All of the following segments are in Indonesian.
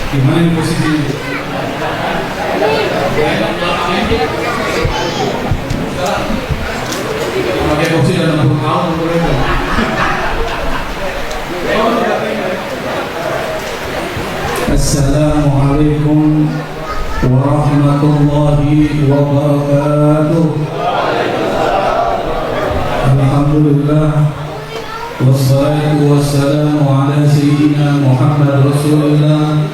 Gimana ini posisi? Pakai kursi dalam 60 tahun mereka. Assalamualaikum warahmatullahi wabarakatuh. Alhamdulillah wassalatu wassalamu ala sayyidina Muhammad Rasulullah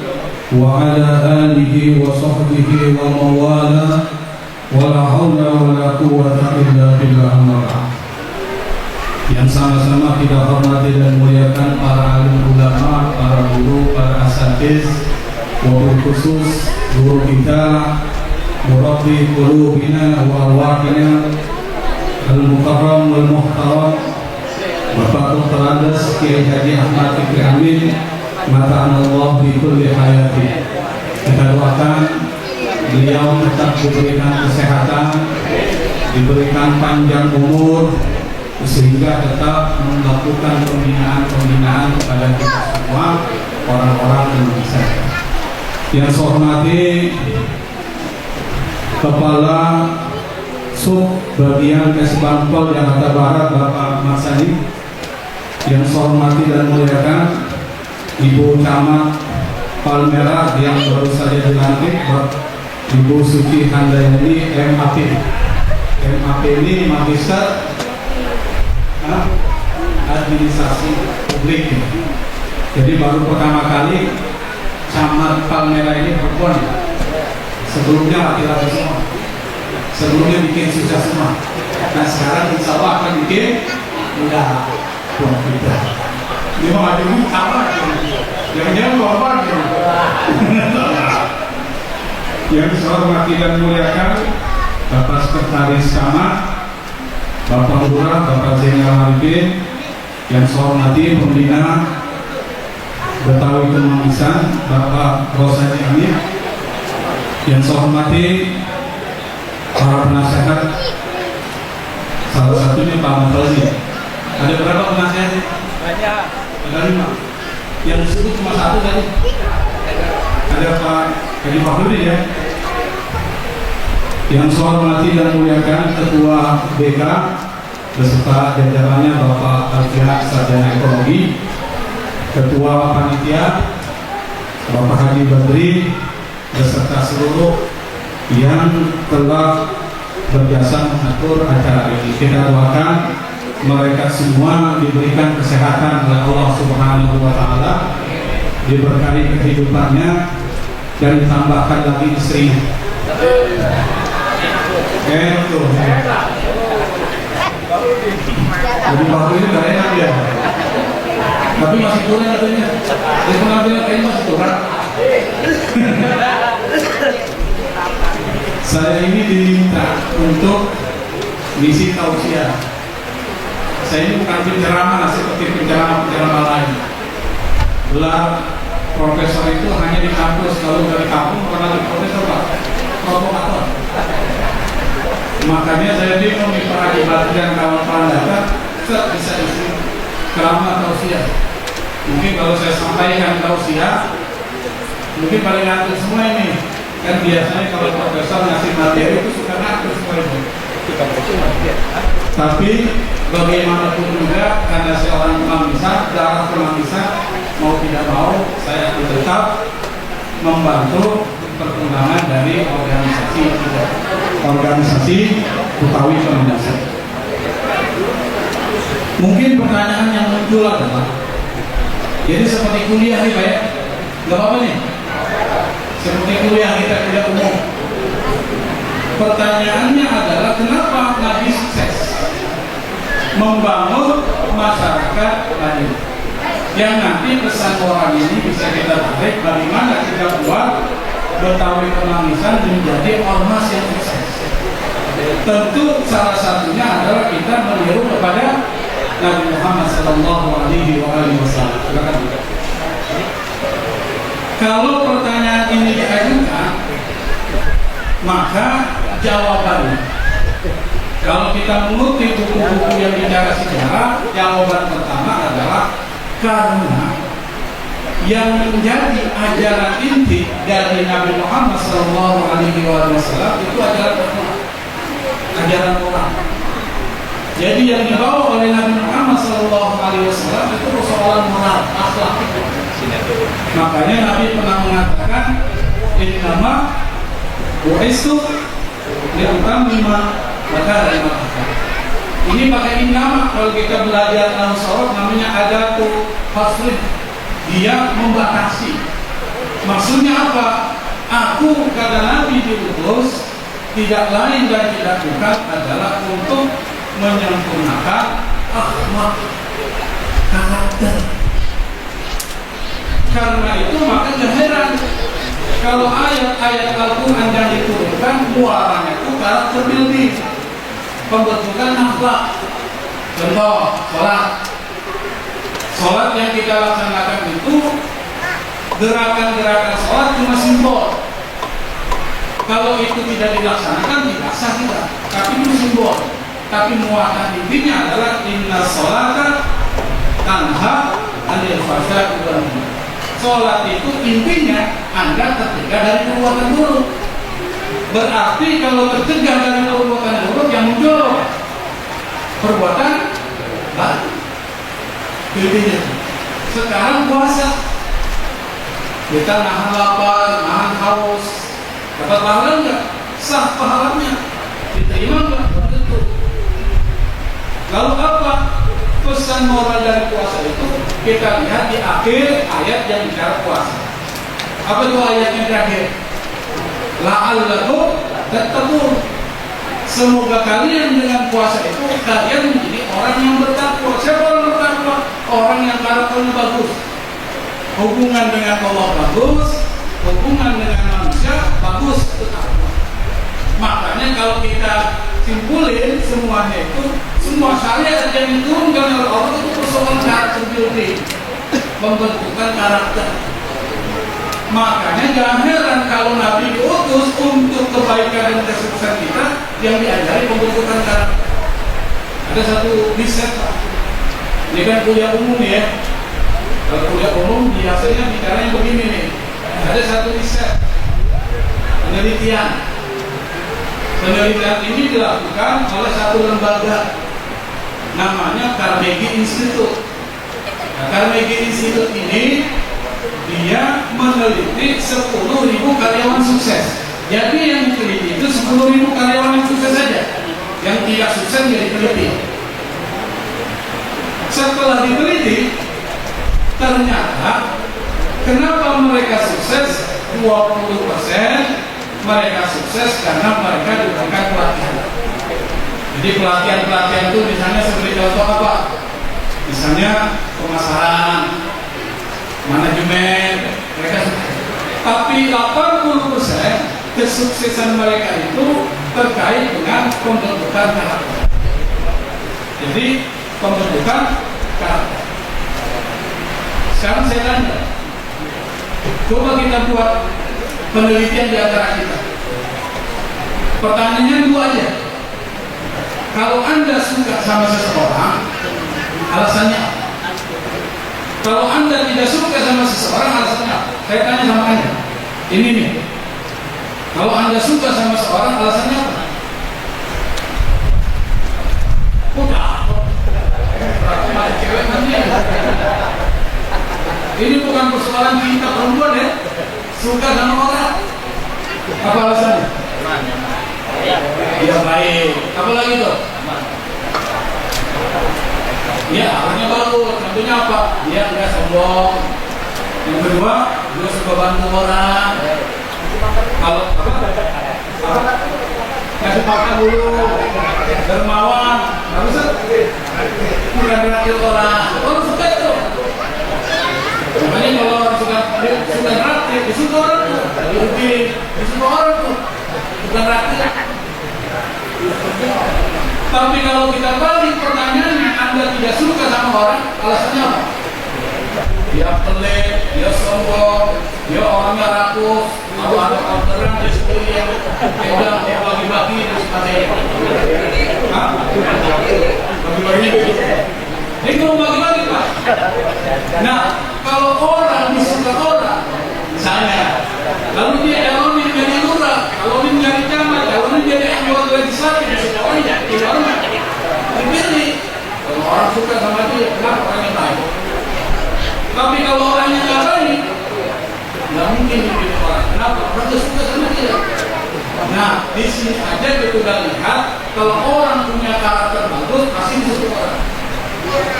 wa ala alihi wa sahbihi wa mawala wa la hawla wa la quwwata illa billah. Yang sama-sama kita hormati dan muliakan para alim ulama, para guru, para asatiz, wabil khusus guru kita, murabbi qulubina wa arwahina al-mukarram wal muhtaram Bapak Dr. Andes Kiai Haji Ahmad Fikri Amin, mata'anallah bi kulli hayati. Kita doakan beliau tetap diberikan kesehatan, diberikan panjang umur, sehingga tetap melakukan pembinaan kepada kita semua orang-orang Indonesia. Yang saya hormati Kepala Sub Bagian Kesbangpol Jakarta Barat Bapak Mas Sani, yang saya hormati dan muliakan Ibu Camat Palmerah yang baru saja dilantik, Ibu Suci Handayani MAP. MAP ini Magister Administrasi Publik. Jadi baru pertama kali Camat Palmerah ini perempuan. Sebelumnya laki-laki semua. Sebelumnya bikin susah semua. Nah sekarang insya Allah akan bikin mudah buat kita. Dia mau maju sama. Jangan-jangan korban. Yang saya hormati dan muliakan Bapak Sekretaris Camat, Bapak Lurah, Bapak Zainal Arifin, yang saya hormati Pembina Betawi Kemanggisan, Bapak Rosadi Amin, yang saya hormati para penasehat, salah satunya Pak Mufalzi. Ada berapa penasehat? Banyak. Ada 5. Yang disebut cuma 1 tadi. Ada Pak Haji Fahrudin ya. Yang saya hormati dan muliakan Ketua BK beserta jajarannya Bapak Alfiah Sarjana Ekologi, Ketua Panitia Bapak Haji Badri beserta seluruh yang telah berjasa mengatur acara ini. Kita doakan mereka semua diberikan kesehatan oleh Allah Subhanahu wa Ta'ala, diberkahi kehidupannya dan ditambahkan lagi istrinya. Itu. Jadi waktu ini gak enak ya. Tapi masih kurang katanya. Dia pengambilan kayaknya masih kurang. Saya ini diminta untuk misi tausiah. Saya ini bukan penceramah seperti penceramah lain. Gelar profesor itu hanya di kampus. Kalau dari kampung pernah di profesor Pak, provokator. Makanya saya bingung nih para jemaat dan kawan-kawan datang, bisa isi ceramah tausiah. Mungkin kalau saya sampaikan tausiah, mungkin pada ngantuk semua ini. Kan biasanya kalau profesor ngasih materi itu suka ngantuk semua itu. Tapi bagaimanapun juga, karena saya orang Kemanggisan, darah Kemanggisan, mau tidak mau saya akan tetap membantu perkembangan dari organisasi Betawi Kemanggisan. Mungkin pertanyaan yang muncul adalah, jadi seperti kuliah nih Pak ya, nggak apa-apa nih, seperti kuliah kita tidak umum. Pertanyaannya adalah kenapa Nabi sukses membangun masyarakat lain, yang nanti pesan orang ini bisa kita tarik bagaimana kita buat Betawi Kemanggisan menjadi ormas yang sukses. Tentu salah satunya adalah kita meniru kepada Nabi Muhammad SAW. Kalau pertanyaan ini diajukan, maka jawabannya, kalau kita mengutip buku-buku yang bicara sejarah, jawaban pertama adalah karena yang menjadi ajaran inti dari Nabi Muhammad SAW itu ajaran moral. Jadi yang dibawa oleh Nabi Muhammad SAW itu persoalan moral, akhlak. Makanya Nabi pernah mengatakan, innama bu'istu liutammima makarim al-akhlaq. Ini pakai innama. Kalau kita belajar al-sawab namanya adatu fasrih. Dia membatasi. Maksudnya apa? Aku kata Nabi diutus tidak lain dan tidak bukan adalah untuk menyempurnakan akhlak, karakter. Karena itu maka heran kalau ayat-ayat Al-Quran yang diturunkan muaranya itu karakter building, pembentukan akhlak. Contoh, sholat yang kita laksanakan itu gerakan-gerakan sholat cuma simbol. Kalau itu tidak dilaksanakan tidak sah tidak, tapi itu simbol. Tapi muatan intinya adalah inna sholata tanha 'anil fahsya'i wal munkar. Sholat itu intinya Anda tercegah dari perbuatan buruk. Berarti kalau tercegah dari perbuatan buruk yang muncul perbuatan baik. Intinya. Sekarang puasa kita nahan lapar, nahan haus, dapat pahala enggak? Sah pahalanya, diterima enggak? Tentu. Lalu apa pesan moral dari puasa itu? Kita lihat di akhir ayat yang bicara puasa. Apa itu ayat yang terakhir? La'allakum tattaqun. Semoga kalian dengan puasa itu kalian menjadi orang yang bertakwa. Siapa orang bertakwa? Orang yang karakternya bagus, hubungan dengan Allah bagus, hubungan dengan manusia bagus, bertakwa. Makanya kalau kita simpulin semuanya itu, semua syariat yang diturunkan oleh Allah itu persoalan karakter building, membentukkan karakter. Makanya jangan heran kalau Nabi diutus untuk kebaikan dan kesuksesan kita yang diajari pembentukan karakter. Ada satu riset, ini kan kuliah umum ya. Kalau kuliah umum biasanya bicaranya begini nih. Ada satu riset, penelitian. Penelitian ini dilakukan oleh satu lembaga namanya Carnegie Institute. Nah, Carnegie Institute ini dia meneliti 10.000 karyawan sukses. Jadi yang diteliti itu 10.000 karyawan yang sukses saja. Yang tidak sukses jadi diteliti. Setelah diteliti, ternyata kenapa mereka sukses? 20% mereka sukses karena mereka diberikan pelatihan. Jadi pelatihan itu misalnya seperti contoh apa? Misalnya pemasaran, manajemen, mereka sukses. Tapi 80% kesuksesan mereka itu terkait dengan pembentukan karakter. Jadi pembentukan karakter. Sekarang saya tanya, coba kita buat penelitian di antara kita. Pertanyaannya dua aja. Kalau Anda suka sama seseorang, alasannya apa? Kalau Anda tidak suka sama seseorang, alasannya apa? Saya tanya sama Anda. Ini nih. Kalau Anda suka sama seseorang, alasannya apa? Udah. Cewek nanti. Ini bukan persoalan cinta perempuan ya. Suka sama orang. Apa alasannya? Iya baik. Apa lagi tuh? Ya, orangnya bagus. Tentunya apa? Dia enggak sombong. Yang kedua, dia suka bantu orang. Kalau apa? Kasih makan dulu. Dermawan. Harus bukan berarti orang. Orang suka itu. Makanya kalau orang suka raktir, disuka orang tuh. Disuka orang tuh. Bukan raktir. Tapi kalau kita balik pertanyaannya, Anda tidak suka sama orang, alasannya apa? Dia pelit, dia sombong, dia orangnya rakus, kalau ada orderan dia sendiri yang pegang, dia bagi-bagi dan sebagainya. Bagi-bagi. Ini mau bagi-bagi Pak. Nah, kalau orang disuka orang, misalnya, lalu dia calonin jadi lurah, calonin jadi camat, calonin jadi anggota legislatif, disuka orang ya, tidak orang dipilih. Kalau orang suka sama dia, kenapa orangnya baik? Tapi kalau orangnya nggak baik, nggak mungkin dipilih orang. Kenapa? Orang nggak suka sama dia. Nah, di sini aja kita udah lihat kalau orang punya karakter bagus pasti disukai orang.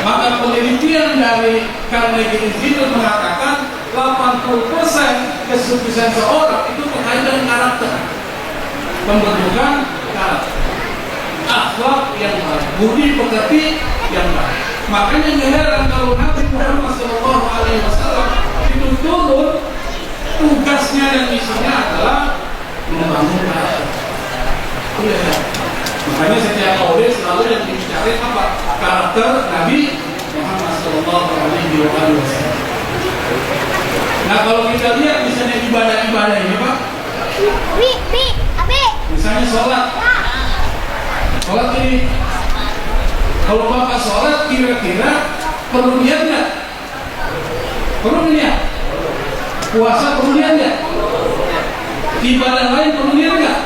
Maka penelitian dari Carnegie Institute mengatakan 80% kesuksesan seorang itu terkait dengan karakter, pembentukan karakter, akhlak yang baik, budi pekerti yang baik. Makanya heran kalau Nabi Muhammad SAW itu turun, tugasnya dan misinya adalah membangun karakter. Makanya setiap audit selalu yang dicari apa? Karakter Nabi Muhammad SAW. Nah kalau kita lihat misalnya ibadah-ibadah ini Pak, misalnya sholat ini, kalau Bapak sholat kira-kira perlu niat nggak? Perlu niat. Puasa perlu niat nggak? Ibadah lain perlu niat nggak?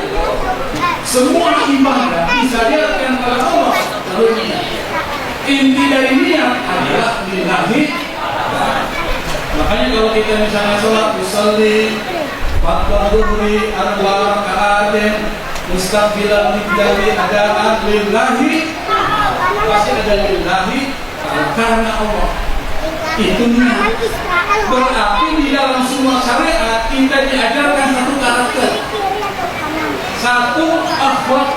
Semua ibadah bisa dilakukan oleh Allah perlu niat. Inti dari niat adalah lillahi. Makanya kalau kita misalnya sholat usolli fatwadhuhri arba raka'atin mustaqbilan dari adaan lillahi, pasti ada lillahi karena Allah. Itu niat. Berarti di dalam semua syariat kita diajarkan satu karakter, satu akhlak.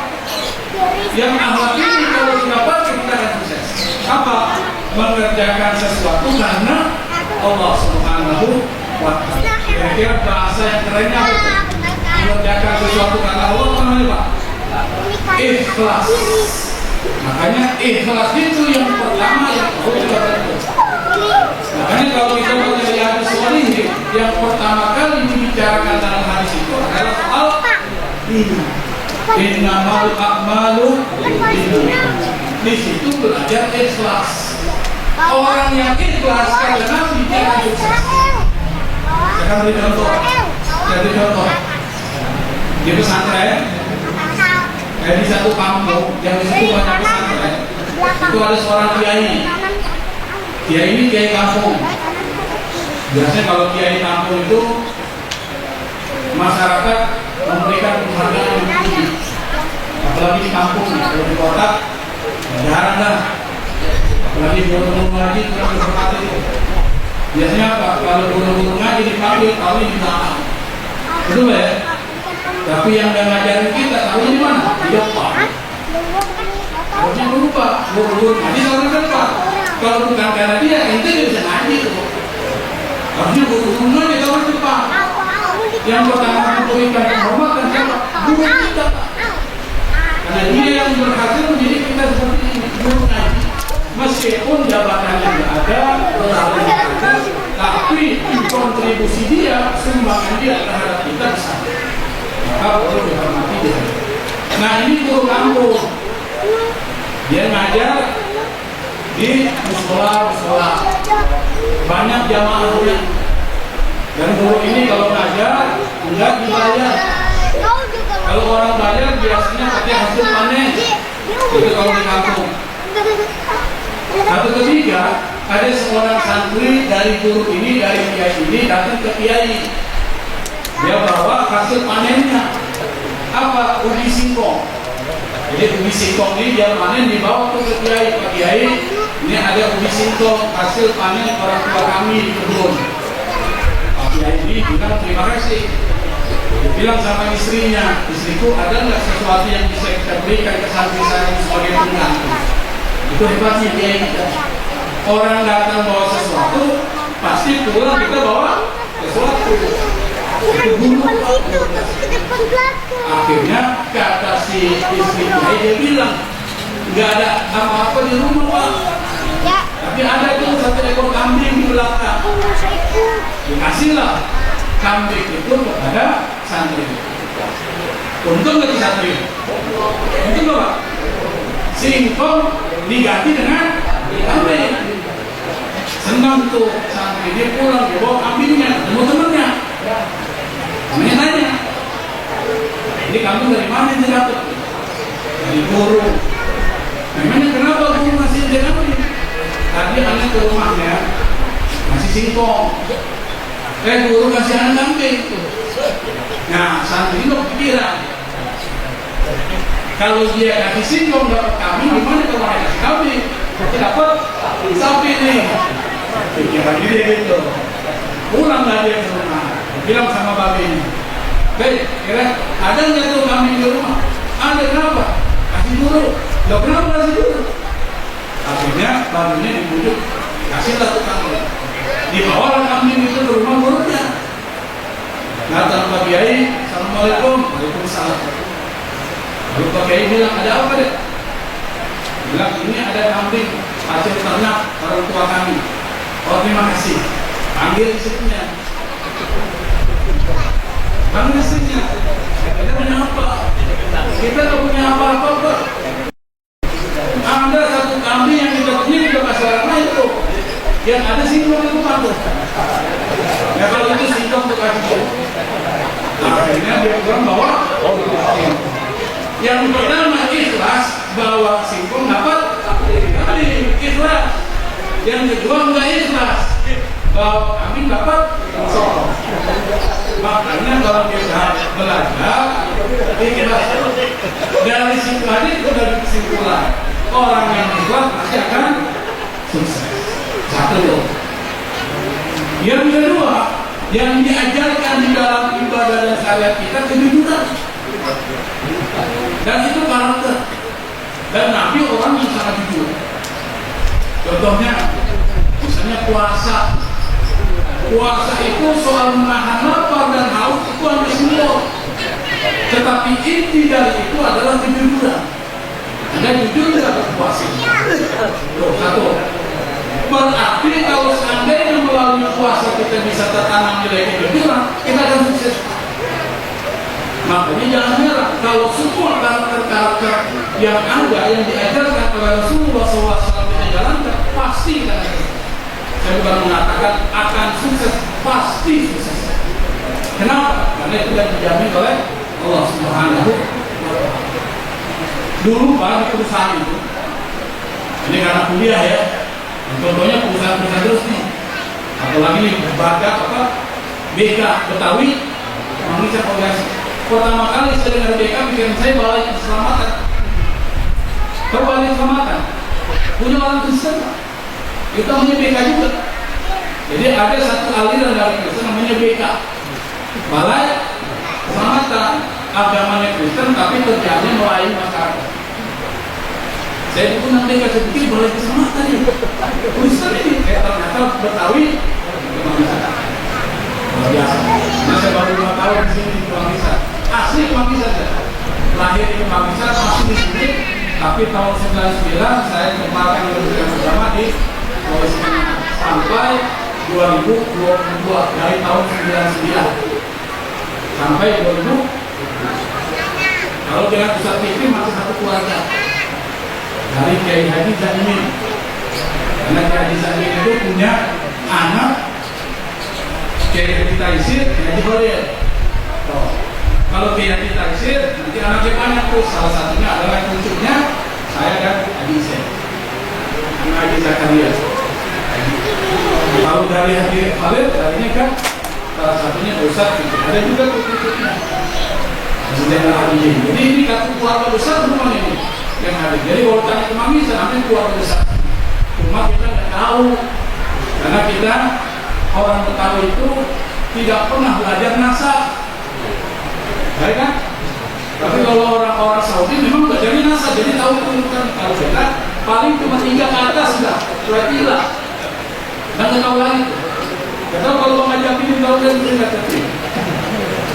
Yang akhlak ini kalau kita pakai kita akan sukses. Apa? Mengerjakan sesuatu karena Allah Subhanahu wa Ta'ala. Kira-kira bahasa yang kerennya apa? Mengerjakan sesuatu karena Allah namanya Pak? Ikhlas. Makanya ikhlas itu yang pertama yang perlu kita bantu. Makanya kalau kita baca di hadis sahih, yang pertama kali dibicarakan dalam hadis itu adalah soal ini. Innamal a'malu binniyat. Di situ belajar ikhlas. Orang yang ikhlas kata Nabi dia akan sukses. Saya akan beri contoh. Di pesantren, di satu kampung yang di situ banyak pesantren, itu ada seorang kiai. Kiai ini kiai kampung. Biasanya kalau kiai kampung itu masyarakat memberikan penghargaan yang tinggi. Apalagi di kampung, kalau di kota jarang dah. Apalagi guru-guru ngaji kurang dihormati. Biasanya apa? Kalau guru-guru ngaji dipanggil, tahu di belakang. Betul ya? Tapi yang nggak ngajarin kita tahu di mana? Di depan. Harusnya lupa. Guru-guru ngaji tahu di depan. Kalau bukan karena dia, ente nggak bisa ngaji tuh. Harusnya guru-guru ngaji tahu di depan. Yang pertama memberikan penghormatan siapa? Guru kita. Karena dia yang berhasil menjadi kita seperti ini. Guru ngaji. Meskipun jabatannya tidak ada, perannya tidak ada, tapi kontribusi dia, sumbangan dia terhadap kita besar. Maka perlu dihormati dia. Nah ini guru kampung, dia ngajar di musola, banyak jamaahnya. Dan guru ini kalau ngajar enggak dibayar. Kalau orang bayar biasanya pakai hasil panen. Itu kalau di kampung. Satu ketiga, ada seorang santri dari guru ini, dari kiai ini datang ke kiai. Dia bawa hasil panennya. Apa? Ubi singkong. Jadi ubi singkong ini dia panen dibawa ke kiai. Pak Kiai, ini ada ubi singkong hasil panen orang tua kami di kebun. Pak Kiai ini bilang terima kasih. Dia bilang sama istrinya, istriku ada nggak sesuatu yang bisa kita berikan ke santri saya sebagai pengganti? Itu hebatnya dia kita. Orang datang bawa sesuatu, pasti pulang kita bawa sesuatu. Itu dulu. Akhirnya kata si istri dia bilang, nggak ada apa-apa di rumah Pak. Tapi ada tuh satu ekor kambing di belakang. Dikasihlah kambing itu kepada santri. Untung nggak di santri? Untung nggak Pak? Singkong diganti dengan kambing. Senang tuh sampai dia pulang, dia bawa kambingnya, ketemu temennya. Temennya tanya, ini kambing dari mana dia dapat? Dari guru. Memangnya kenapa guru ngasih dia kambing? Tadi anak ke rumahnya masih singkong. Guru kasih anak kambing. Nah, santri itu pikiran. Kalau dia kasih singkong dapat kambing, gimana kalau dia kasih kambing? Dia dapat sapi nih. Pikiran dia gitu. Pulanglah dia ke rumah, bilang sama babinya, "Baik, kira ada nggak tuh kambing di rumah?" "Ada." "Kenapa?" "Kasih dulu." "Loh, kenapa kasih dulu?" Akhirnya babinya dibujuk, kasihlah tuh kambing. Dibawalah kambing itu ke rumah gurunya. Datang Pak Kiai, "Assalamualaikum." "Waalaikumsalam." Lalu Pak Kiai bilang, "Ada apa deh?" Bilang, "Ini ada kambing hasil ternak orang tua kami." "Oh, terima kasih." Panggil istrinya. Panggil istrinya. "Kita punya apa?" "Kita tak punya apa-apa, Pak. Ada satu kambing yang kita punya, kita kasih orang lain tuh. Yang ada singkong itu tuh." Ya kalau itu singkong tuh kasih dia. Akhirnya dia bilang bahwa yang pertama ikhlas bawa singkong dapat kambing, ikhlas. Yang kedua enggak ikhlas bawa kambing dapat singkong. Makanya kalau kita belajar ikhlas dari situ aja itu dari kesimpulan orang yang ikhlas pasti akan sukses. Satu loh. Yang kedua, yang diajarkan di dalam ibadah dan syariat kita kejujuran. Dan itu karakter. Dan Nabi orang yang sangat jujur. Contohnya, misalnya puasa. Puasa itu soal menahan lapar dan haus itu hanya simbol. Tetapi inti dari itu adalah kejujuran. Anda jujur tidak berpuasa. Satu. Berarti kalau seandainya melalui puasa kita bisa tertanam nilai kejujuran, kita akan sukses. Makanya jangan heran kalau semua karakter-karakter yang ada yang diajarkan oleh Rasulullah SAW kita jalankan, pasti kita akan sukses. Saya bukan mengatakan akan sukses, pasti sukses. Kenapa? Karena itu sudah dijamin oleh Allah Subhanahu wa Ta'ala. Dulu Pak di perusahaan itu, ini karena kuliah ya. Contohnya perusahaan-perusahaan terus nih, apalagi nih badak apa BK Betawi, Indonesia Progresi. Pertama kali saya dengar BK, pikiran saya balai keselamatan. Tahu balai keselamatan? Punya orang Kristen, itu namanya BK juga. Jadi ada satu aliran dari Kristen namanya BK, Balai Keselamatan. Agamanya Kristen tapi kerjanya melayani masyarakat. Saya itu nanti kasih pikir boleh keselamatan ya. Kristen ini ternyata Betawi Kemanggisan. Luar biasa. Nah, saya baru 2 tahun di sini di Kemanggisan. Asli Kemanggisan saja. Lahir di Kemanggisan, masih di sini. Tapi tahun 99 saya kembali ke bersama di Sulawesi Tengah sampai 2022 dari tahun 99 sampai 2000. Kalau dengan pusat TV masih satu keluarga. Dari Kiai Haji Zaimin. Karena Kiai Haji Zaimin itu punya anak Kiai Haji Taisir, Kiai Haji Khalil. Kalau Kiai Haji Taisir, nanti anaknya banyak tuh. Salah satunya adalah cucunya saya dan Haji Sen, anak Haji Zakaria. Kalau dari Haji Khalil, tadinya kan salah satunya Ustaz. Ada juga tuh cucunya. Jadi ini kartu keluarga besar semua ini yang ada. Jadi kalau tanya Kemanggisan, hampir keluarga besar. Cuma kita nggak tahu karena kita orang Betawi itu tidak pernah belajar nasab, baik kan? Tapi kalau orang-orang Saudi memang belajarnya nasab, jadi tahu urutan. Kalau kita paling cuma 3 ke atas sudah, berarti lah. Dan nggak tahu lagi. Nggak tahu kalau mengajak ini tahu dan tidak tertib.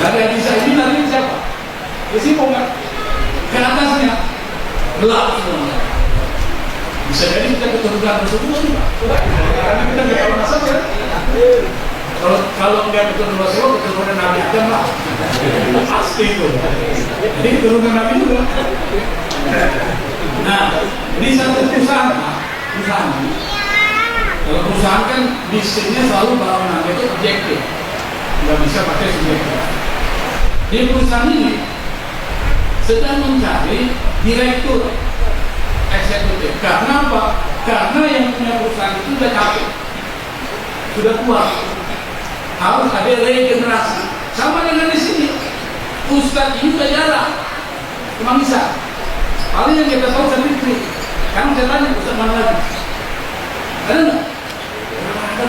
Dari Hadisa ini nanti siapa? Isi nggak ke atasnya gelap semuanya. Bisa jadi kita keturunan Rasulullah juga, karena kita nggak tahu nasab ya. Kalau nggak keturunan Rasulullah, keturunan Nabi Adam lah, pasti itu. Jadi keturunan Nabi juga. Nah, ini satu perusahaan perusahaan. Kalau perusahaan kan bisnisnya selalu barengan, itu objektif, nggak bisa pakai subjektif. Di perusahaan ini sedang mencari direktur eksekutif. Karena apa? Karena yang punya perusahaan itu sudah capek, sudah tua, harus ada regenerasi. Sama dengan di sini, Ustadz ini sudah jarang, cuma bisa. Paling yang kita tahu saya pikir, kan saya tanya Ustadz mana lagi? Ada nggak? Ada.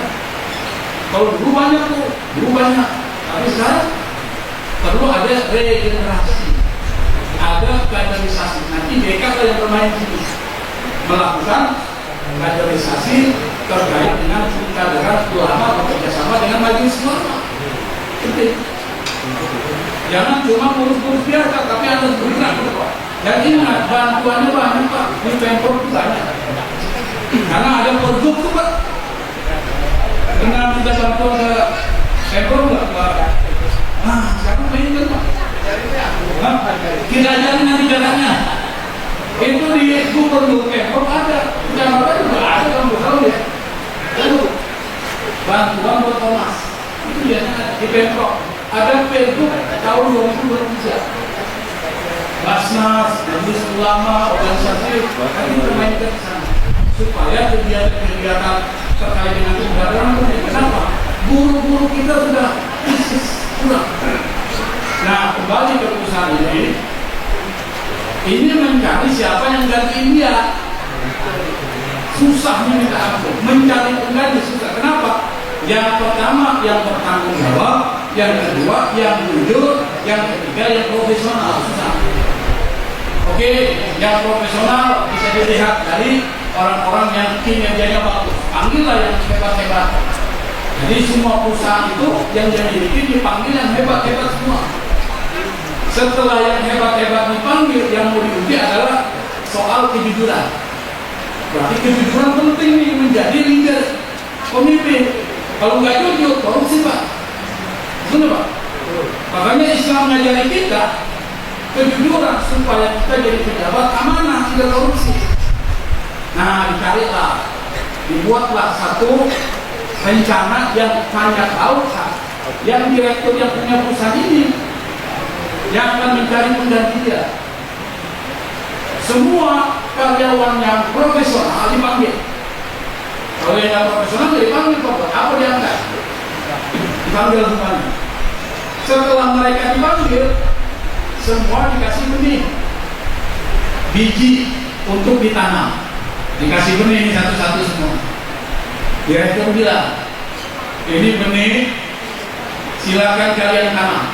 Kalau dulu banyak tuh, dulu banyak. Tapi sekarang perlu ada regenerasi, ada kaderisasi. Nanti mereka yang bermain ini melakukan kaderisasi terkait dengan kaderan ulama bekerjasama dengan majelis ulama. Penting. Jangan cuma ngurus-ngurus biasa, tapi harus bergerak ke depan. Dan ingat, bantuannya banyak Pak, di Pemprov itu banyak. Karena ada produk tuh Pak. Dengan kita bantuan ke Pemprov nggak Pak? Nah, siapa main kan Pak? Kita ajarin nanti jalannya. Itu di gubernur Pemprov ada, kecamatan juga ada, kamu tahu ya. Lalu bantuan buat Thomas itu biasanya di Pemprov. Ada Pergub tahun 2023. Basnas, majelis ulama, organisasi, kami bermainkan ke sana supaya kegiatan-kegiatan terkait dengan keberadaan. Kenapa? Guru-guru kita sudah kurang. Nah, kembali ke perusahaan ini mencari siapa yang gantiin dia. Susahnya minta ampun, mencari pengganti susah. Kenapa? Yang pertama yang bertanggung jawab, yang kedua yang jujur, yang ketiga yang profesional. Susah. Oke, yang profesional bisa dilihat dari orang-orang yang kinerjanya bagus. Panggillah yang hebat-hebat. Jadi semua perusahaan itu yang dimiliki dipanggil yang hebat-hebat semua. Setelah yang hebat-hebat dipanggil, yang mau diuji adalah soal kejujuran. Berarti kejujuran penting nih menjadi leader, pemimpin. Kalau nggak jujur, korupsi Pak. Benar Pak? Makanya Islam mengajari kita kejujuran supaya kita jadi pejabat amanah, tidak korupsi. Nah, dicarilah, dibuatlah satu rencana yang banyak tahu, yang direktur yang punya perusahaan ini yang akan mencari pengganti dia. Semua karyawan yang profesional dipanggil. Kalau yang profesional dipanggil, apa diangkat? Dipanggil semuanya. Setelah mereka dipanggil, semua dikasih benih, biji untuk ditanam. Dikasih benih ini satu-satu semua. Direktur bilang, ini benih, silakan kalian tanam.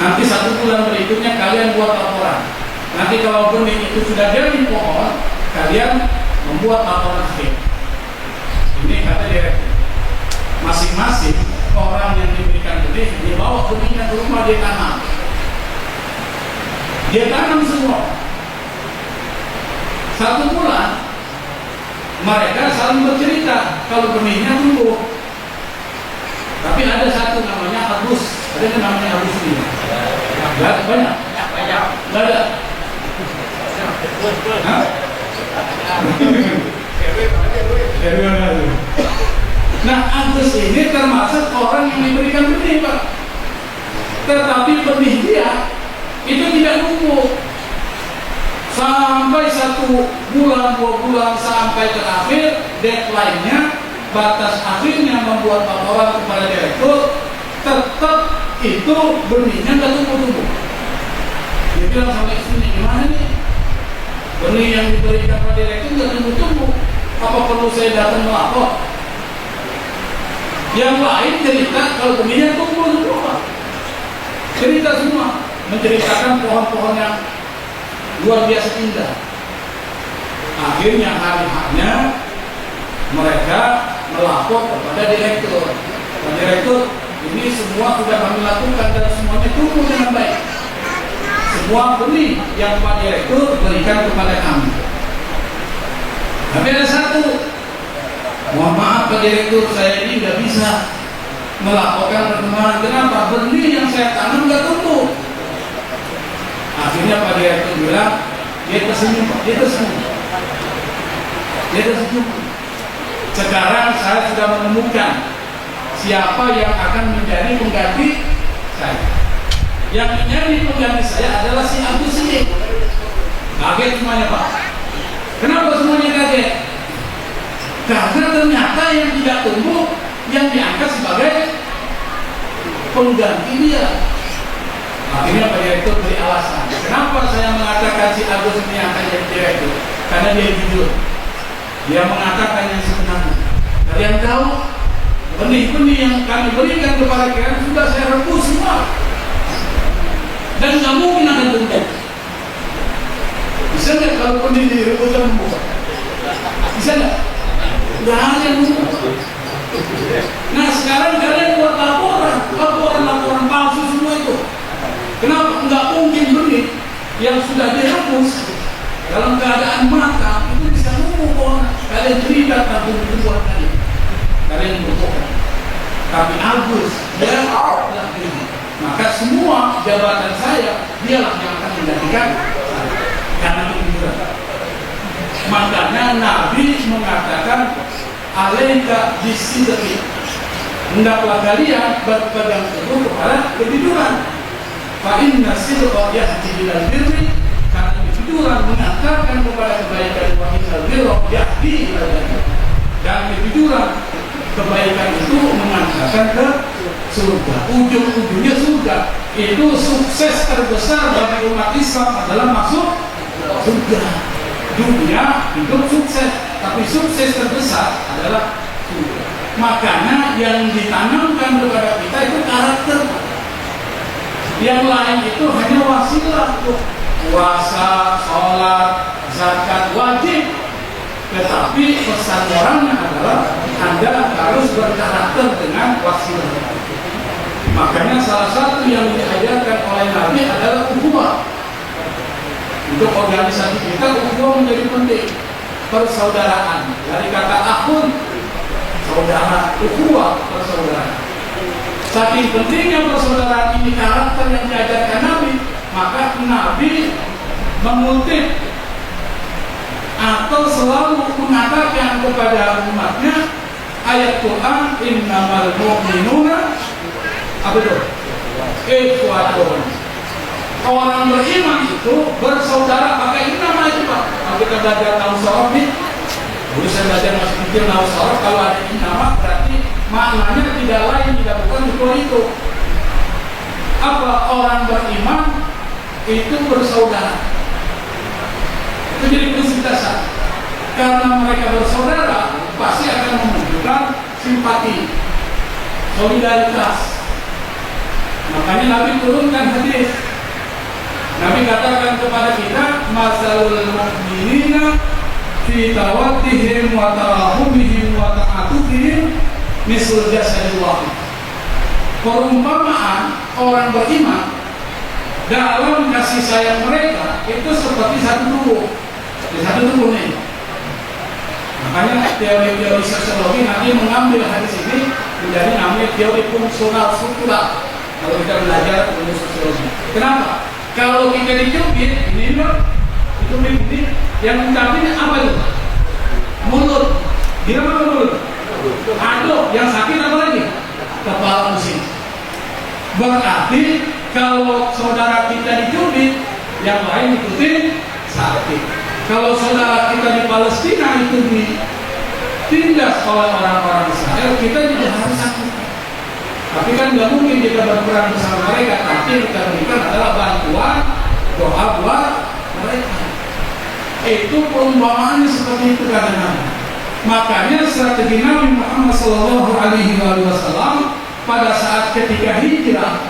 Nanti 1 bulan berikutnya kalian buat laporan. Nanti kalau benih itu sudah jadi pohon, kalian membuat laporan sendiri. Ini kata direktur. Masing-masing orang yang diberikan benih, dia bawa benihnya ke rumah, dia tanam. Dia tanam semua. 1 bulan, mereka saling bercerita kalau benihnya tumbuh. Tapi ada satu namanya Agus. Ada yang namanya Agus ini. Gak ada banyak. Gak ada. Nah, Agus ini termasuk orang yang diberikan benih Pak. Tetapi benih dia itu tidak tumbuh sampai 1 bulan, 2 bulan, sampai terakhir deadline-nya, batas akhirnya membuat laporan kepada direktur, tetap itu benihnya nggak tumbuh-tumbuh. Dia bilang sama istrinya, gimana nih? Benih yang diberikan kepada direktur nggak tumbuh-tumbuh. Apa perlu saya datang melapor? Yang lain cerita kalau benihnya tumbuh semua. Cerita semua, menceritakan pohon-pohon yang luar biasa indah. Akhirnya hari-harinya mereka melapor kepada direktur. Pak Direktur, ini semua sudah kami lakukan dan semuanya tumbuh dengan baik. Semua benih yang Pak Direktur berikan kepada kami. Tapi ada satu, mohon maaf Pak Direktur, saya ini nggak bisa melaporkan perkembangan. Kenapa? Benih yang saya tanam nggak tumbuh. Akhirnya Pak Direktur bilang, dia tersenyum, dia tersenyum. Dia sudah setuju. Sekarang saya sudah menemukan siapa yang akan menjadi pengganti saya. Yang menjadi pengganti saya adalah si Agus ini. Kaget semuanya, Pak. Kenapa semuanya kaget? Karena ternyata yang tidak tumbuh yang diangkat sebagai pengganti dia. Akhirnya Pak Direktur beri alasan. Kenapa saya mengatakan si Agus ini akan jadi direktur? Karena dia jujur. Dia mengatakan yang sebenarnya. Kalian tahu, benih-benih yang kami berikan kepada kalian sudah saya rebus semua. Dan nggak mungkin akan tumbuh. Bisa nggak kalau benih direbus dan tumbuh? Bisa nggak? Nggak ada yang tumbuh. Nah sekarang kalian buat laporan palsu semua itu. Kenapa? Nggak mungkin benih yang sudah direbus dalam keadaan matang itu bisa tumbuh pohon. Kalian cerita tentang tumbuhan kalian berbohong. Tapi Agus dia telah diri. Maka semua jabatan saya dialah yang akan menggantikan karena kejujuran. Makanya Nabi mengatakan alaika bisidqi, hendaklah kalian berpegang teguh kepada kejujuran. Fa inna sidqa yahdi ilal birri, karena kejujuran mengantarkan kepada kebaikan. Wa innal birra yahdi ilal jannah, dan kejujuran kebaikan itu mengantarkan ke surga. Ujung-ujungnya surga. Itu sukses terbesar bagi umat Islam adalah masuk surga. Dunia hidup sukses, tapi sukses terbesar adalah surga. Makanya yang ditanamkan kepada kita itu karakter. Yang lain itu hanya wasilah. Puasa, sholat, zakat wajib. Tetapi pesan orangnya adalah Anda harus berkarakter dengan wasilah. Makanya salah satu yang diajarkan oleh Nabi adalah ukhuwah. Untuk organisasi kita ukhuwah menjadi penting. Persaudaraan, dari kata akhun, saudara, ukhuwah, persaudaraan. Saking pentingnya persaudaraan ini karakter yang diajarkan Nabi, maka Nabi mengutip atau selalu mengatakan kepada umatnya ayat Quran, innamal mu'minuna apa itu? Ikhwatun. Orang beriman itu bersaudara. Pakai ini nama itu, Pak. Kalau kita belajar Nausarab nih, dulu saya belajar masih kecil Nausarab, kalau ada ini nama berarti maknanya tidak lain, tidak bukan itu. Apa? Orang beriman itu bersaudara. Itu jadi prinsip dasar. Karena mereka bersaudara, pasti akan menunjukkan simpati, solidaritas. Makanya Nabi turunkan hadis. Nabi katakan kepada kita, masalul mu'minina fi tawaddihim wa tarahumihim wa ta'atufihim misal jasadil wahid. Perumpamaan orang beriman dalam kasih sayang mereka itu seperti satu tubuh. Satu tubuh nih. Makanya teori-teori sosiologi nanti mengambil hadis ini menjadi namanya teori fungsional struktural. Kalau kita belajar ilmu sosiologi. Kenapa? Kalau kita dicubit, ini loh, itu ini yang mencubit apa itu? Mulut. Gimana apa mulut? Aduh, yang sakit apa lagi? Kepala pusing. Berarti kalau saudara kita dicubit, yang lain ikutin sakit. Kalau saudara kita di Palestina itu ditindas oleh orang-orang Israel, kita juga harus sakit. Tapi kan nggak mungkin kita berperan bersama mereka. Tapi kita berikan adalah bantuan, doa buat mereka. Itu perumpamaannya seperti itu kadang-kadang. Makanya strategi Nabi Muhammad SAW pada saat ketika hijrah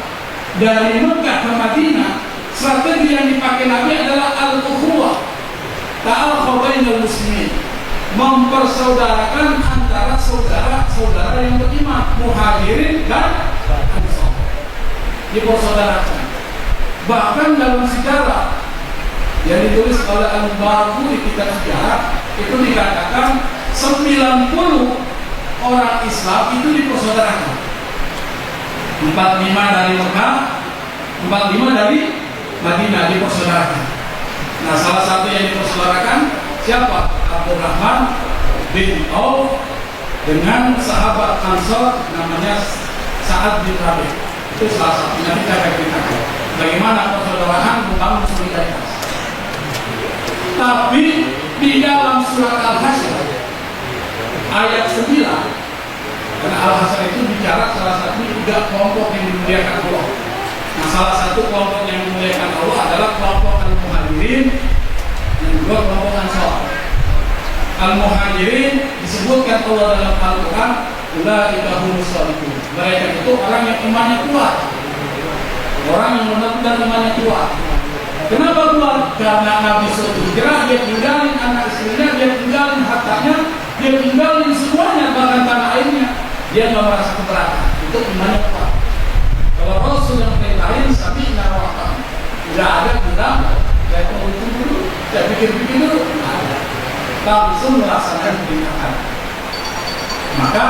dari Mekah ke Madinah, strategi yang dipakai Nabi adalah al-ukhuwah, ta'alqa bainal muslimin, mempersaudarakan antara saudara-saudara yang beriman, muhajirin dan ansar, dipersaudarakan. Bahkan dalam sejarah yang ditulis oleh Al-Baraku di kitab sejarah itu dikatakan 90 orang Islam itu dipersaudarakan. 45 dari Mekah, 45 dari Madinah dipersaudarakan. Nah, salah satu yang dipersaudarakan siapa? Abdurrahman bin Auf dengan sahabat Ansor namanya Sa'ad bin Rabi. Itu salah satunya kita akan ceritakan bagaimana persaudaraan membangun solidaritas. Tapi di dalam surat Al-Hasyr ayat 9, karena Al-Hasyr itu bicara salah satu 3 kelompok yang dimuliakan Allah. Nah, salah satu kelompok yang dimuliakan Allah adalah kelompok Al-Muhajirin dan juga kelompok Ansor. Al-Muhajirin disebutkan Allah dalam Al-Quran, ulaika humus shadiqun. Mereka itu orang yang imannya kuat, orang yang benar-benar imannya kuat. Kenapa kuat? Karena Nabi suruh hijrah, dia tinggalin anak istrinya, dia tinggalin hartanya, dia tinggalin semuanya, bahkan tanah airnya. Dia nggak merasa keberatan. Itu imannya kuat. Kalau Rasul yang lain, sabi narawatan, tidak ada bilang, saya tunggu dulu, saya pikir-pikir dulu, ada. Langsung melaksanakan perintah. Maka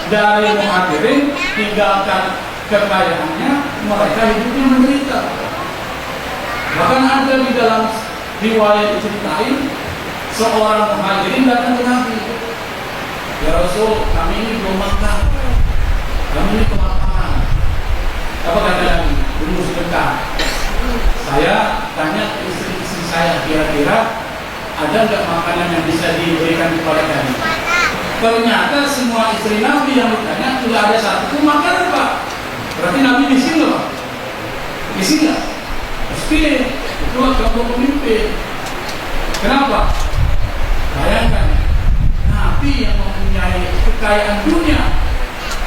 dari Muhajirin tinggalkan kekayaannya, mereka hidupnya menderita. Bahkan ada di dalam riwayat diceritain seorang Muhajirin datang ke Nabi, ya Rasul, kami ini belum makan, kami ini kelaparan. Apa kata Nabi? Tunggu sebentar. Saya tanya ke istri-istri saya, kira-kira ada nggak makanan yang bisa diberikan kepada kami? Ternyata semua istri Nabi yang ditanya tidak ada satu pun makanan, Pak. Berarti Nabi misi nggak, Pak? Misi nggak? Mesti. Itulah kaum pemimpin. Kenapa? Bayangkan, Nabi yang mempunyai kekayaan dunia.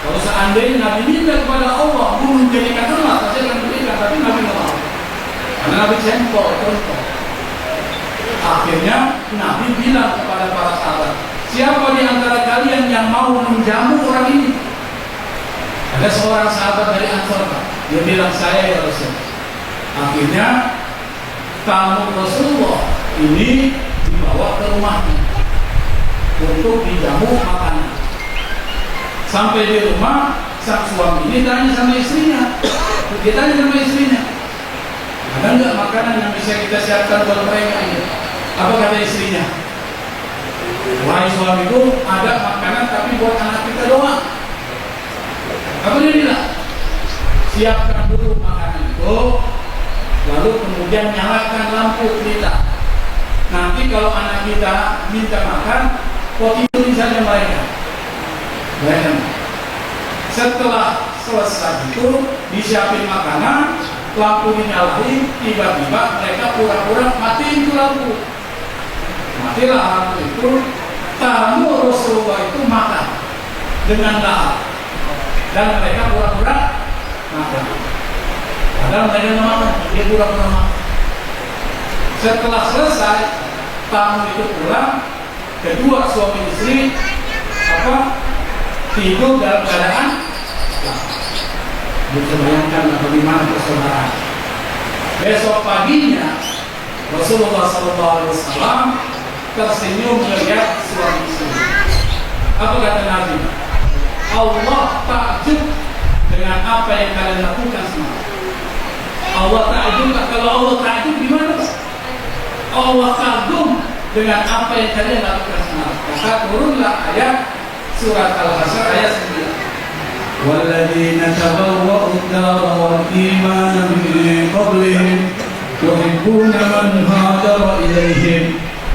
Kalau seandainya Nabi minta kepada Allah, belum menjadikan emas, pasti akan berikan. Tapi Nabi nggak mau. Karena Nabi contoh. Akhirnya Nabi bilang kepada para sahabat, siapa di antara kalian yang mau menjamu orang ini? Ada seorang sahabat dari Ansor, dia bilang, saya ya Rasul. Akhirnya tamu Rasulullah ini dibawa ke rumahnya untuk dijamu makanan. Sampai di rumah, sang suami ini tanya sama istrinya, dia tanya sama istrinya, ada nggak makanan yang bisa kita siapkan buat mereka ini? Apa kata istrinya? Wahai suamiku, ada makanan tapi buat anak kita doang. Apa dia bilang? Siapkan dulu makanan itu, lalu kemudian nyalakan lampu kita. Nanti kalau anak kita minta makan, kok tidurin saja mereka. Bayangkan. Setelah selesai itu, disiapin makanan, lampu dinyalain, tiba-tiba mereka pura-pura matiin itu lampu. Matilah lampu itu, tamu Rasulullah itu makan dengan lahap. Dan mereka pura-pura makan. Padahal mereka nggak makan, dia pura-pura makan. Setelah selesai, tamu itu pulang, kedua suami istri tidur dalam keadaan bisa bayangkan bagaimana persaudaraan. Besok paginya Rasulullah SAW tersenyum melihat suami istri. Apa kata Nabi? Allah takjub dengan apa yang kalian lakukan semua. Allah takjub. Kalau Allah takjub gimana? Allah kagum dengan apa yang kalian lakukan semua. Maka turunlah ayat surat Al-Hasyr ayat 9. وَالَّذِينَ تَبَوَّأُوا الدَّارَ وَالْإِيمَانَ مِنْ قَبْلِهِمْ يُحِبُّونَ مَنْ هَاجَرَ إِلَيْهِمْ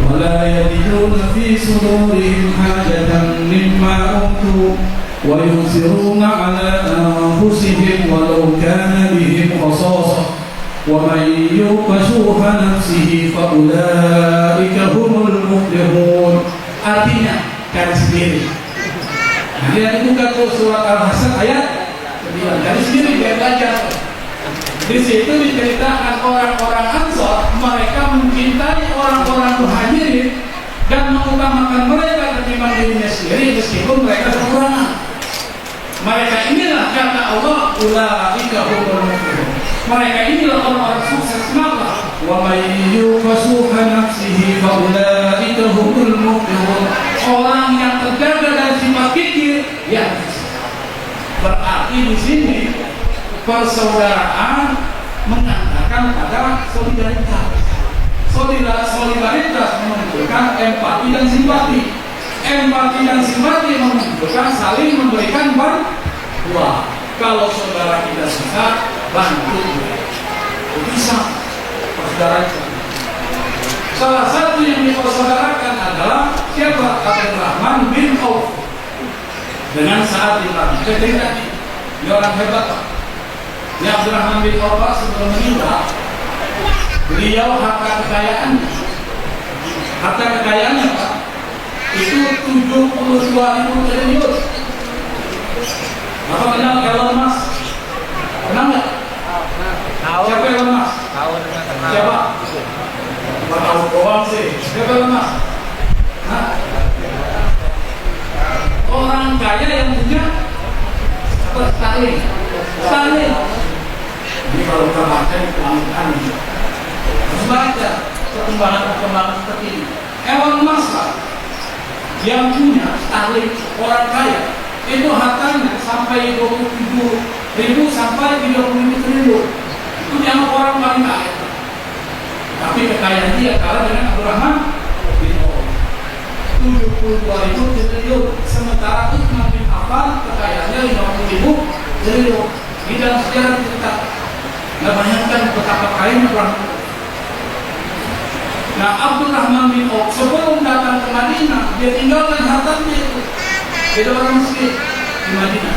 وَلَا يَجِدُونَ فِي صُدُورِهِمْ حَاجَةً مِّمَّا أُوتُوا وَيُؤْثِرُونَ عَلَى أَنفُسِهِمْ وَلَوْ كَانَ بِهِمْ خَصَاصَةٌ وَمَن يُوقَ شُحَّ نَفْسِهِ فَأُولَٰئِكَ هُمُ الْمُفْلِحُونَ. Artinya garis sendiri. Nah, dia buka tuh surat Al-Hasyr ayat 9. Garis sendiri dia belajar. Di situ diceritakan orang-orang Ansor, mereka mencintai orang-orang Muhajirin dan mengutamakan mereka ketimbang dirinya sendiri meskipun mereka kekurangan. Mereka inilah kata Allah, ulaika humul muflihun. Mereka inilah orang-orang sukses. Kenapa? Wa may yuqa shuhha nafsihi fa ulaika humul muflihun. Orang yang terjaga dari sifat kikir, ya. Berarti di sini persaudaraan mengantarkan pada solidaritas. Solidaritas menunjukkan empati dan simpati. Empati dan simpati menunjukkan saling memberikan bantuan. Kalau saudara kita susah, bantu. Itu sama persaudaraan. Salah satu yang dipersaudarakan adalah siapa? Abdurrahman bin Auf dengan Sa'ad bin Abi. Saya cerita nih, ini orang hebat Pak. Ini Abdurrahman bin Auf sebelum meninggal, beliau harta kekayaannya Pak itu 72.000 triliun. Bapak kenal Elon Musk? Kenal nggak? Siapa Elon Musk? Siapa? Tahu doang sih. Siapa Elon Musk? Orang kaya yang punya Starlink. Ini kalau kita baca di pelanggan harus baca perkembangan seperti ini. Elon Musk yang punya Starlink, orang kaya itu hartanya sampai 27.000 sampai 30 triliun. Itu dianggap orang paling kaya. Tapi kekayaan dia kalah dengan Abdurrahman bin Auf 72.000 triliun. Sementara Utsman bin Affan kekayaannya 50.000 triliun. Di dalam sejarah kita nggak bayangkan betapa kayanya orang. Nah, Abdurrahman bin Auf sebelum datang ke Madinah, dia tinggalkan hartanya itu. Dia orang miskin di Madinah.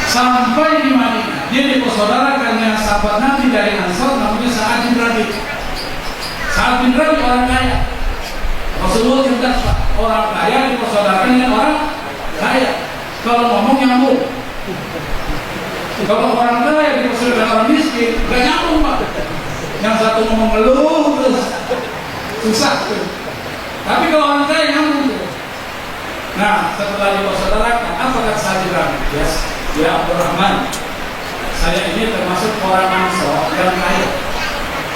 Sampai di Madinah, dia dipersaudarakan dengan sahabat Nabi dari Ansar namanya Sa'ad bin Rabi. Sa'ad bin Rabi orang kaya. Rasulullah cerita orang kaya dipersaudarakan dengan orang kaya. Kalau ngomong nyambung. Kalau orang kaya dipersaudarakan orang miskin, gak nyambung Pak. Yang satu ngomong ngeluh terus susah tuh. Tapi kalau orang kaya nyambung tuh. Nah, setelah dipersaudarakan, apa kata Sa'ad bin Rabi? Ya Abdurrahman, saya ini termasuk orang Ansor yang kaya,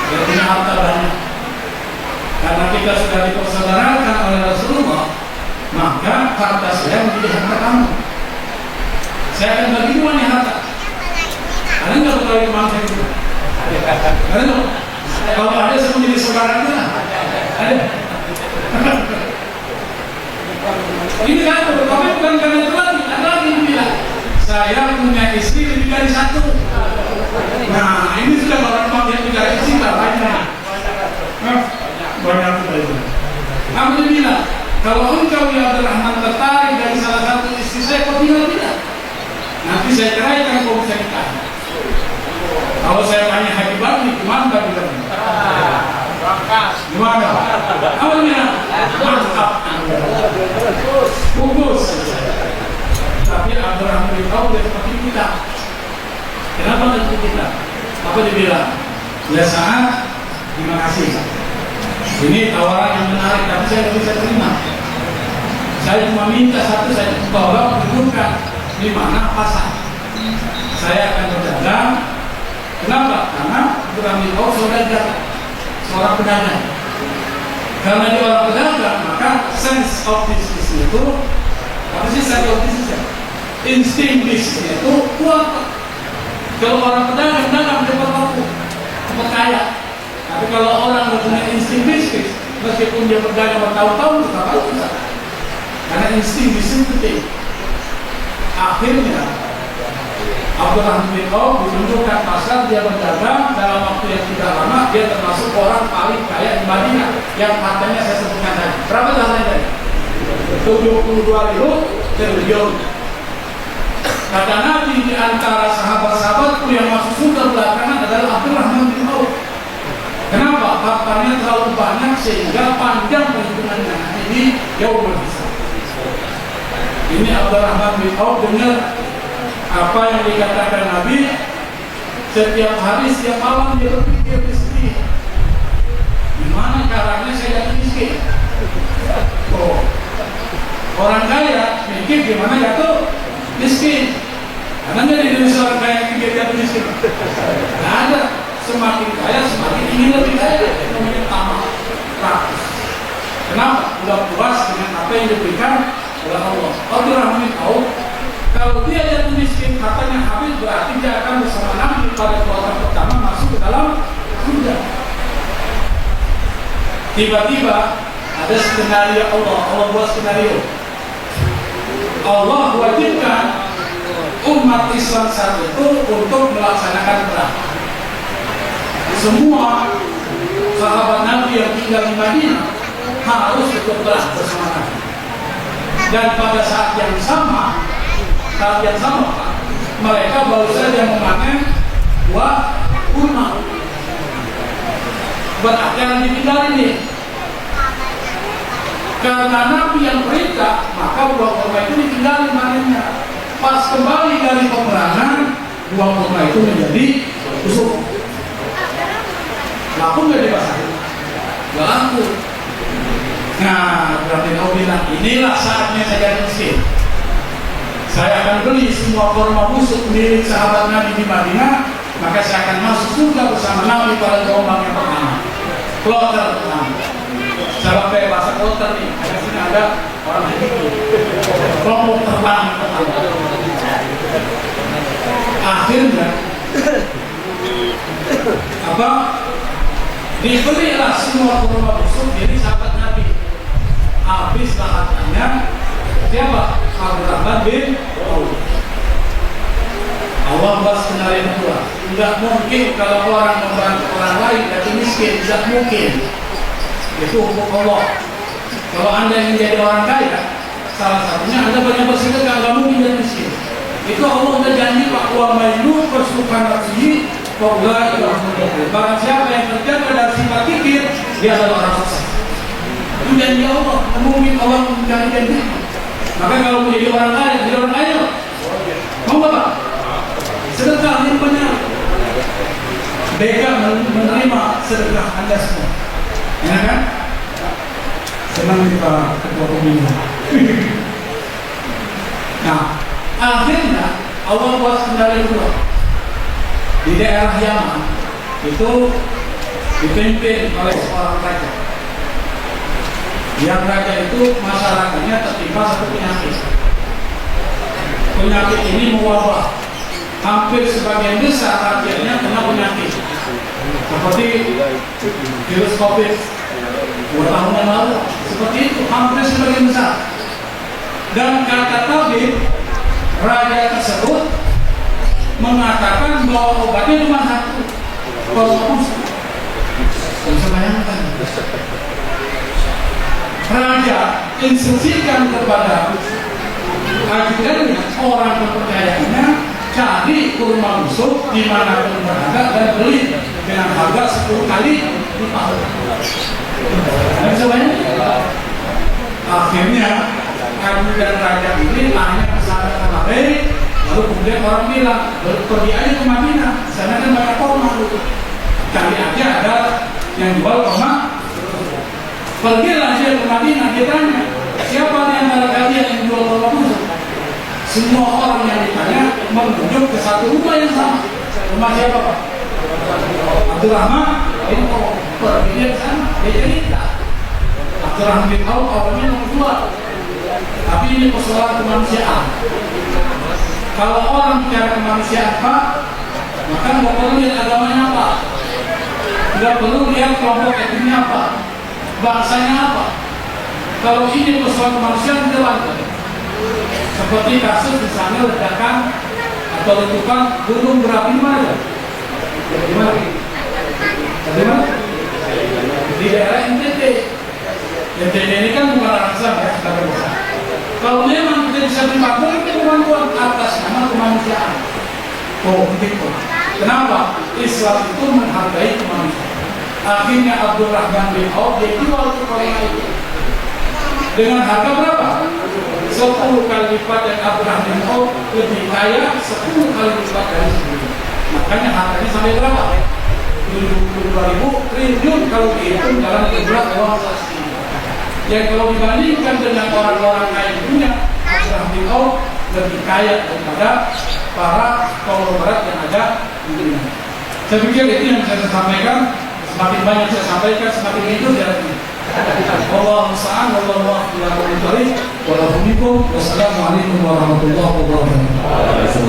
yang punya harta banyak. Karena kita sudah dipersaudarakan oleh Rasulullah, maka harta saya menjadi harta kamu. Saya akan bagi dua nih harta. Ada nggak betul itu maksudnya itu? Ada nggak? Kalau ada saya menjadi saudara kita. Ada. Ini kan tapi bukan karena itu lagi. Ada lagi yang bilang saya punya istri lebih dari satu. Nah ini sudah orang yang lebih dari istri banyak. Banyak itu. Kamu bilang kalau engkau ya Abdurrahman tertarik dari salah satu istri saya, kau bilang tidak. Nanti saya ceraikan kau bisa nikah. Kalau saya tanya Haji Bakri, gimana tak bilang? Gimana? Kamu bilang mantap. Bungkus. Tapi Abdurrahman bin Auf dia seperti kita. Kenapa seperti kita? Apa dia bilang? Ya Sa'ad, terima kasih. Ini tawaran yang menarik, tapi saya tidak bisa terima. Saya cuma minta satu, saya tolong tunjukkan di mana pasar. Saya akan berdagang. Kenapa? Karena Abdurrahman bin Auf seorang pedagang. Karena dia orang pedagang, maka sense of business itu apa sih sense of business? Insting bisnis itu kuat. Kalau orang pedagang dapat laku, dapat kaya. Tapi kalau orang nggak punya insting bisnis, meskipun dia berdagang bertahun-tahun, tetap aja susah. Karena insting bisnis penting. Akhirnya Abdurrahman bin Auf ditunjukkan pasar, dia berdagang dalam waktu yang tidak lama, dia termasuk orang paling kaya di Madinah yang hartanya saya sebutkan tadi. Berapa hartanya tadi? 72.000 triliun. Kata Nabi, di antara sahabat-sahabatku yang masuk surga belakangan adalah Abdurrahman bin Auf. Kenapa? Hartanya terlalu banyak sehingga panjang perhitungannya. Ini yaumul hisab. Ini Abdurrahman bin Auf dengar apa yang dikatakan Nabi. Setiap hari, setiap malam dia berpikir miskin. Gimana caranya saya jatuh miskin? Oh, orang kaya mikir gimana jatuh miskin. Karena nggak di Indonesia orang kaya mikir jatuh miskin. Nggak ada. Semakin kaya semakin ingin lebih kaya. Namanya tamak rakus. Kenapa? Udah puas dengan apa yang diberikan oleh Allah. Abdurrahman bin Auf, kalau dia jatuh miskin, hartanya habis, berarti dia akan bersama Nabi pada kuartal pertama masuk ke dalam surga. Tiba-tiba ada skenario Allah buat skenario. Allah wajibkan umat Islam saat itu untuk melaksanakan perang. Semua sahabat Nabi yang tinggal di Madinah harus ikut perang bersama Nabi. Dan pada saat yang sama mereka baru saja memanen buah kurma. Berarti yang ditinggal ini. Karena Nabi yang perintah, maka buah kurma itu ditinggal manennya. Pas kembali dari peperangan, buah kurma itu menjadi busuk. Laku nggak di pasar? Nggak laku. Nah, berarti kau bilang, inilah saatnya saya jadi miskin. Saya akan beli semua kurma busuk milik sahabat Nabi di Madinah, maka saya akan masuk surga bersama Nabi pada gelombang yang pertama. Kloter pertama. Saya pakai bahasa kloter nih. Di sini ada orang begitu. Kelompok terbang pertama. Akhirnya diberilah semua kurma busuk dari sahabat Nabi. Habislah hartanya siapa? Abdurrahman bin Auf. Allah bahas skenario kedua. Tidak mungkin kalau orang membantu orang lain tapi miskin, tidak mungkin. Itu hukum Allah. Kalau Anda ingin jadi orang kaya, salah satunya Anda banyak bersedekah, nggak mungkin jadi miskin. Itu Allah sudah janji Pak wa mainu persukan nafsihi Pogla itu barang siapa yang terjaga dari sifat kikir, dia adalah orang sukses. Itu janji Allah, mungkin Allah menjadi janji. Maka kalau menjadi orang kaya, jadi orang kaya, mau apa? Sedekah yang banyak. Mereka menerima sedekah Anda semua, ya kan? Senang kita ketua pemilu. Nah, akhirnya Allah buat skenario kedua. Di daerah Yaman itu dipimpin oleh seorang raja. Yang raja itu masyarakatnya tertimpa satu penyakit. Penyakit ini mewabah. Hampir sebagian besar rakyatnya kena penyakit. Seperti virus COVID 2 tahun yang lalu. Seperti itu, hampir sebagian besar. Dan kata tabib, raja tersebut mengatakan bahwa obatnya cuma satu, korupsi. Bisa bayangkan. Raja instruksikan kepada ajudannya, orang kepercayaannya, cari kurma busuk di mana pun berada dan beli dengan harga 10 kali lipat. Bisa bayangkan. Akhirnya ajudan raja ini tanya ke sana kemari. Lalu kemudian orang bilang, pergi aja ke Madinah, sana kan banyak kurma. Cari aja ada yang jual kurma. Pergilah dia ke Madinah, dia tanya, siapa di antara kalian yang jual kurma busuk? Semua orang yang ditanya menunjuk ke satu rumah yang sama. Rumah siapa Pak? Abdurrahman bin Auf. Pergi dia ke sana, dia cerita. Abdurrahman bin Auf awalnya menjual, tapi ini persoalan kemanusiaan. Kalau orang bicara kemanusiaan Pak, maka nggak perlu lihat agamanya apa, nggak perlu lihat kelompok etnisnya apa, bangsanya apa. Kalau ini persoalan kemanusiaan jelas. Seperti kasus misalnya ledakan atau letupan gunung berapi di mana? Di mana? Di daerah NTT. NTT ini kan bukan raksasa ya, skala besar. Kalau memang kita bisa dipakai, itu bantuan atas nama kemanusiaan. Oh, begitu. Kenapa? Islam itu menghargai kemanusiaan. Akhirnya Abdurrahman bin Auf dia jual ke orang itu. Dengan harga berapa? 10 kali lipat, dan Abdurrahman bin Auf lebih kaya 10 kali lipat dari sebelumnya. Makanya harganya sampai berapa? 72.000 triliun kalau dihitung dalam jumlah uang asli. Yang kalau dibandingkan dengan orang-orang kaya di dunia, Abdurrahman bin Auf lebih kaya daripada para konglomerat yang ada di dunia. Saya pikir itu yang saya sampaikan. Semakin banyak saya sampaikan, semakin hidup ya. Wallahu musta'an, wallahu a'lam bishawab. Wassalamualaikum warahmatullahi wabarakatuh.